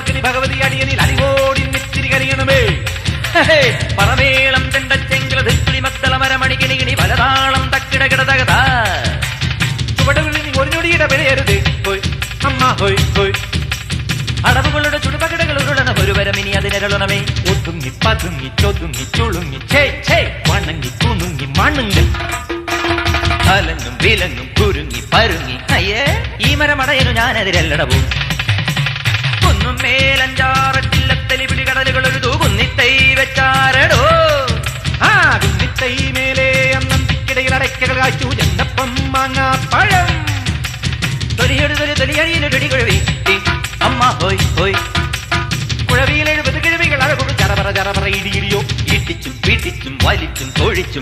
പർക്കിനി ഭഗവതി അടിയനിൽ അലിവോടി നെറ്റിരി കരിയണമേ. പറമേളം ചെണ്ടച്ചെങ്കില ധിക്കിളി മത്തള മരമണിക്കിണി കിണി പലതാളം തക്കിട കിടതകത ചുവടുകളിൽ നീ ഒരു ഞൊടിയുടെ വിലയരുത്. ഹോയ് അമ്മ ഹോയ് ഹോയ് അടവുകളുടെ ചുടുപകടകൾ ഉരുളണ ഒരുവരം ഇനി അതിനിരളണമേ. ഒതുങ്ങി പതുങ്ങി ചൊതുങ്ങി ചുളുങ്ങി ഛേ ഛേ വണങ്ങി കുണുങ്ങി മണുങ്ങി അലങ്ങും വിലങ്ങും കുരുങ്ങി പരുങ്ങി അയ്യേ ഈ മരമടയനു ഞാനതിരല്ലടവും. കുന്നും മേലഞ്ചാറട്ടില്ലത്തലി പിടി കടലുകൾ ഒരു തൂകുന്നിത്തൈ വെച്ചാരടോ. ആ കുന്നിത്തൈ മേലെ അന്നന്തിക്കിടയിൽ അടയ്ക്കകൾ കാച്ചു ചെന്നപ്പം മാങ്ങാ പഴം തൊലിയെടുതൊരു തൊലിയഴിയിലൊടി കുഴവി അമ്മ ഹോയ് ഹോയ് കുഴവിയിൽ 70 കിഴവികൾ അഴകും ചറപറ ചറപറ ഇടിയിടിയോ ഇടിച്ചും പിടിച്ചും വലിച്ചും തൊഴിച്ചും